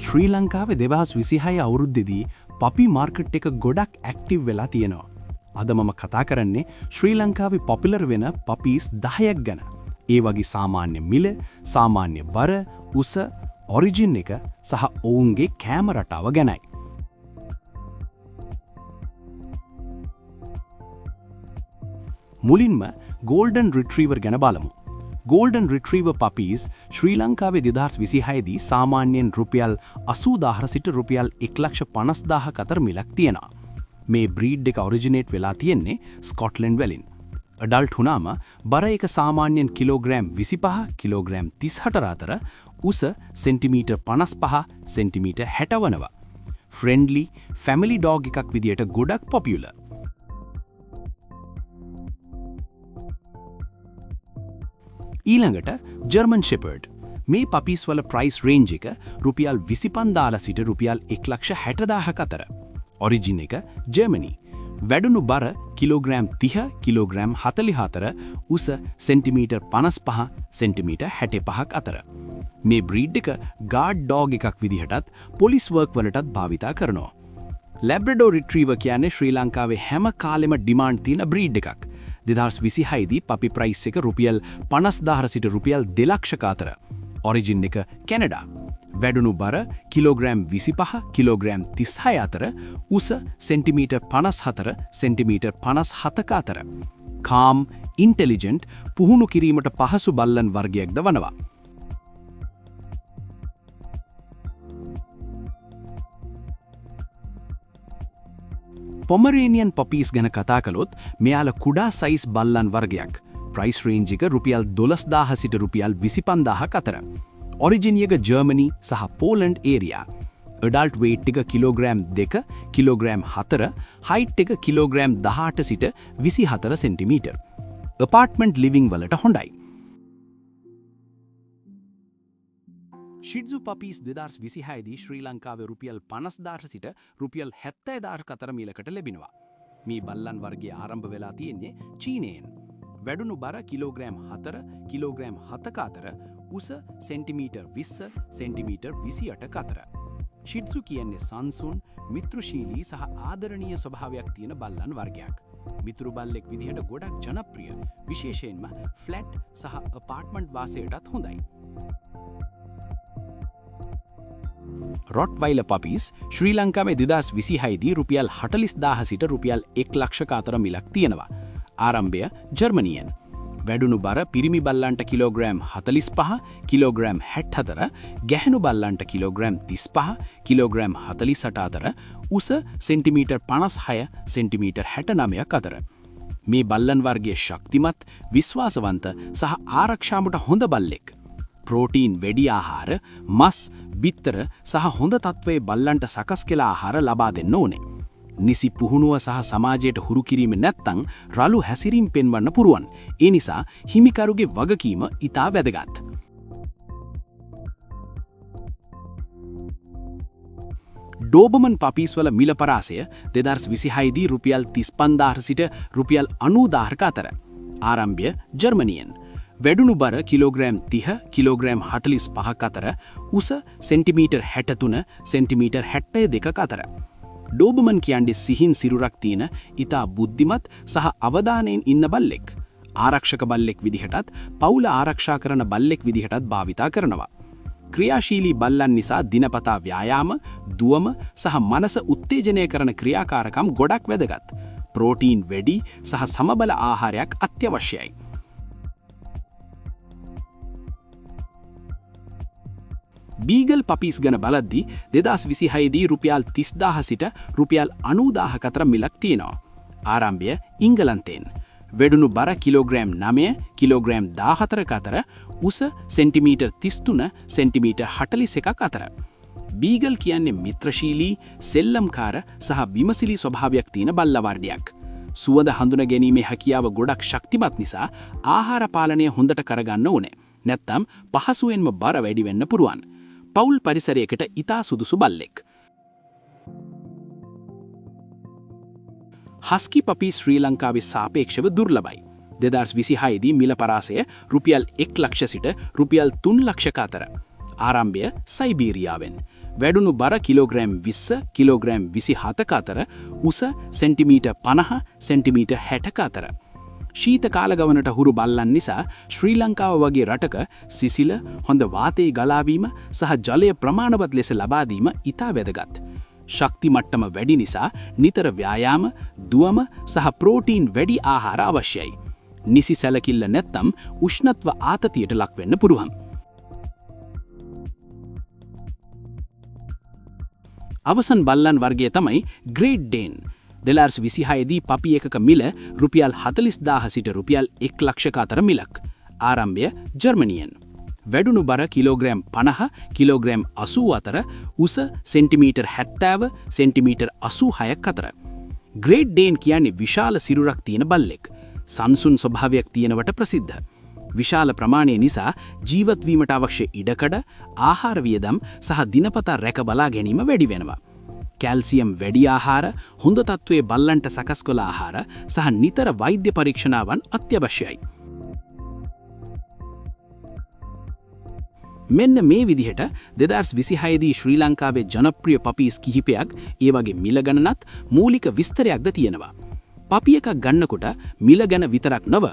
ශ්‍රී ලංකාවේ 2026 අවුරුද්දේදී පපි මාර්කට් එක ගොඩක් ඇක්ටිව් වෙලා තියෙනවා. අද මම කතා කරන්නේ ශ්‍රී ලංකාවේ පොපුලර් වෙන පපීස් 10ක් ගැන. ඒ වගේ සාමාන්‍ය මිල, සාමාන්‍ය බර, උස, ඔරිජින් එක සහ ඔවුන්ගේ කෑම රටාව ගැනයි. මුලින්ම ගෝල්ඩන් රිට්‍රීවර් ගැන බලමු. ගෝල්ඩන් රිට්‍රීවර් පපීස් ශ්‍රී ලංකාවේ 2026 දී සාමාන්‍යයෙන් රුපියල් 80000 සිට රුපියල් 1,50,000ක අතර මිලක් තියෙනවා. මේ බ්‍රීඩ් එක ඔරිජිනේට් වෙලා තියෙන්නේ ස්කොට්ලන්ඩ් වලින්. ඇඩල්ට් වුණාම බර එක සාමාන්‍යයෙන් කිලෝග්‍රෑම් 25 කිලෝග්‍රෑම් 38 අතර, උස සෙන්ටිමීටර් 55 සෙන්ටිමීටර් 60 වනවා. ෆ්‍රෙන්ඩ්ලි ෆැමිලි ඩොග් එකක් විදියට ගොඩක් පොපියුලර්. ඊළඟට ජර්මන් ෂෙපර්ඩ්. මේ පපීස් වල ප්‍රයිස් රේන්ජ් එක රුපියල් 25,000 සිට රුපියල් 1,60,000ක අතර. ඔරිජින් එක ජර්මනි. වැඩුණු බර කිලෝග්‍රෑම් 30 කිලෝග්‍රෑම් 44, උස සෙන්ටිමීටර් 55 සෙන්ටිමීටර් 65ක් අතර. මේ බ්‍රීඩ් එක ගාඩ් ඩොග් එකක් විදිහටත් පොලිස් වර්ක් වලටත් භාවිතා කරනවා. ලැබ්‍රඩෝර් රිට්‍රීවර් කියන්නේ ශ්‍රී ලංකාවේ හැම කාලෙම ඩිමාන්ඩ් තියෙන බ්‍රීඩ් එකක්. 2026 දී පපි ප්‍රයිස් එක රුපියල් 50,000 සිට රුපියල් 2,00,000ක අතර. ඔරිජින් එක කැනඩා. වැඩුණු බර කිලෝග්‍රෑම් 25 කිලෝග්‍රෑම් 36 අතර, උස සෙන්ටිමීටර් 54 සෙන්ටිමීටර් 57ක අතර. කාම්, ඉන්ටෙලිජන්ට්, පුහුණු කිරීමට පහසු බල්ලන් වර්ගයක්ද වනවා. පොමරේනියන් පපීස් ගැන කතා කළොත් මෙයාලා කුඩා සයිස් බල්ලන් වර්ගයක්. ප්‍රයිස් රේන්ජ් එක රුපියල් 12,000 සිට රුපියල් 25,000ක අතර. ඔරිජින් එක ජර්මනි සහ පෝලන්ඩ් ඒරියා. ඇඩල්ට් වේට් එක කිලෝග්‍රෑම් 2 කිලෝග්‍රෑම් 4, හයිට් එක කිලෝග්‍රෑම් 18 සිට 24 සෙන්ටිමීටර්. ඇපාර්ට්මන්ට් ලිවිං වලට හොඳයි. ශිට්සු පපීස් 2026 දී ශ්‍රී ලංකාවේ රුපියල් 50,000 සිට රුපියල් 70,000ක අතර මිලකට ලැබෙනවා. මේ බල්ලන් වර්ගය ආරම්භ වෙලා තියෙන්නේ චීනයෙන්. වැඩුණු බර කිලෝග්‍රෑම් 4 කිලෝග්‍රෑම් 7ක අතර, උස සෙන්ටිමීටර් 20 සෙන්ටිමීටර් 28ක අතර. ශිට්සු කියන්නේ සංසුන්, මිත්‍රශීලී සහ ආදරණීය ස්වභාවයක් තියෙන බල්ලන් වර්ගයක්. මිතුරු බල්ලෙක් විදිහට ගොඩක් ජනප්‍රිය, විශේෂයෙන්ම ෆ්ලැට් සහ ඇපාර්ට්මන්ට් වාසයටත් හොඳයි. රොට්වයිලර් පපීස් ශ්‍රී ලංකාවේ 2026 දී රුපියල් 40,000 සිට රුපියල් 1,00,000ක අතර මිලක් තියෙනවා. ආරම්භය ජර්මනියෙන්. වැඩුණු බර පිරිමි බල්ලන්ට කිලෝග්‍රෑම් 45 කිලෝග්‍රෑම් 64, ගැහැණු බල්ලන්ට කිලෝග්‍රෑම් 35 කිලෝග්‍රෑම් 48 අතර, උස සෙන්ටිමීටර් 56 සෙන්ටිමීටර් 69ක් අතර. මේ බල්ලන් වර්ගයේ ශක්තිමත්, විශ්වාසවන්ත සහ ආරක්ෂාවට හොඳ බල්ලෙක්. ප්‍රෝටීන් වැඩි ආහාර, මස්, බිත්තර සහ හොඳ තත්ත්වයේ බල්ලන්ට සකස් කළ ආහාර ලබා දෙන්න ඕනේ. නිසි පුහුණුව සහ සමාජයට හුරු කිරීම නැත්තම් රළු හැසිරීම් පෙන්වන්න පුරුවන්. ඒ නිසා හිමිකරුගේ වගකීම ඉතා වැදගත්. ඩෝබර්මන් පපීස් වල මිල පරාසය 2026 දී රුපියල් 35,000 සිට රුපියල් 90,000ක අතර. ආරම්භය ජර්මනියෙන්. වැඩුණු බර කිලෝග්‍රෑම් 30 කිලෝග්‍රෑම් 45ක අතර, උස සෙන්ටිමීටර් 63 සෙන්ටිමීටර් 72ක අතර. ඩෝබර්මන් කියන්නේ සිහින් සිරුරක් තියෙන ඉතා බුද්ධිමත් සහ අවධානයෙන් ඉන්න බල්ලෙක්. ආරක්ෂක බල්ලෙක් විදිහටත් පවුල ආරක්ෂා කරන බල්ලෙක් විදිහටත් භාවිතා කරනවා. ක්‍රියාශීලී බල්ලන් නිසා දිනපතා ව්‍යායාම, දුවම සහ මනස උත්තේජනය කරන ක්‍රියාකාරකම් ගොඩක් වැදගත්. ප්‍රෝටීන් වැඩි සහ සමබල ආහාරයක් අත්‍යවශ්‍යයි. බීගල් පපීස් ගැන බලද්දී 2026 දී රුපියල් 30,000 සිට රුපියල් 90,000ක අතර මිලක් තියෙනවා. ආරම්භය ඉංගලන්තයෙන්. වැඩුණු බර කිලෝග්‍රෑම් 9 කිලෝග්‍රෑම් 14ක අතර, උස සෙන්ටිමීටර් 33 සෙන්ටිමීටර් 41ක අතර. බීගල් කියන්නේ මිත්‍රශීලී, සෙල්ලම්කාර සහ විමසිලි ස්වභාවයක් තියෙන බල්ල වර්ගයක්. සුවඳ හඳුන ගැනීමේ හැකියාව ගොඩක් ශක්තිමත් නිසා ආහාර පාලනය හොඳට කරගන්න ඕනේ. නැත්තම් පහසුවෙන්ම බර වැඩි වෙන්න පුරුවන්. පවුල් පරිසරයකට ඉතා සුදුසු බල්ලෙක්. හස්කි පපී ශ්‍රී ලංකාවේ සාපේක්ෂව දුර්ලභයි. 2026 දී මිල පරාසය රුපියල් 1,00,000 සිට රුපියල් 3,00,000ක අතර. ආරම්භය සයිබීරියාවෙන්. වැඩුණු බර කිලෝග්‍රෑම් 20 කිලෝග්‍රෑම් 27ක අතර උස සෙන්ටිමීටර් 50 සෙන්ටිමීටර් 60ක අතර. ශීත කාලගමනට හුරු බල්ලන් නිසා ශ්‍රී ලංකාව වගේ රටක සිසිල හොඳ වාතයේ ගලාවීම සහ ජලය ප්‍රමාණවත් ලෙස ලබා දීම ඉතා වැදගත්. ශක්ති මට්ටම වැඩි නිසා නිතර ව්‍යායාම, දුවම සහ ප්‍රෝටීන් වැඩි ආහාර අවශ්‍යයි. නිසි සැලකිල්ල නැත්නම් උෂ්ණත්ව ආතතියට ලක් වෙන්න පුළුවන්. අවසන් බල්ලන් වර්ගය තමයි ග්‍රේට් ඩේන්. 2026 දී පපි එකක මිල රුපියල් 40000 සිට රුපියල් 1 ලක්ෂක අතර මිලක්. ආරම්භය ජර්මනියෙන්. වැඩුණු බර කිලෝග්‍රෑම් 50 කිලෝග්‍රෑම් 80 අතර උස සෙන්ටිමීටර් 70 සෙන්ටිමීටර් 86ක් අතර. ග්‍රේට් ඩේන් කියන්නේ විශාල සිරුරක් තියෙන බල්ලෙක්. සංසුන් ස්වභාවයක් තියෙනවට ප්‍රසිද්ධ. විශාල ප්‍රමාණය නිසා ජීවත් වීමට අවශ්‍ය ඉඩකඩ, ආහාර වියදම් සහ දිනපතා රැක බලා ගැනීම වැඩි වෙනවා. කැල්සියම් වැඩි ආහාර, හොඳ තත්ත්වයේ බල්ලන්ට සකස් කළ ආහාර සහ නිතර වෛද්‍ය පරීක්ෂණාවන් අත්‍යවශ්‍යයි. මෙන්න මේ විදිහට 2026 දී ශ්‍රී ලංකාවේ ජනප්‍රිය පපීස් කිහිපයක් ඒ වගේ මිල ගණනත් මූලික විස්තරයක්ද තියෙනවා. පපි එකක් ගන්නකොට මිල ගැන විතරක් නොව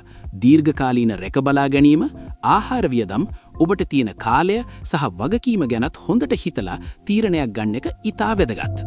දීර්ඝකාලීන රැක බලා ගැනීම, ආහාර වියදම්, ඔබට තියෙන කාලය සහ වගකීම ගැනත් හොඳට හිතලා තීරණයක් ගන්න එක ඉතා වැදගත්.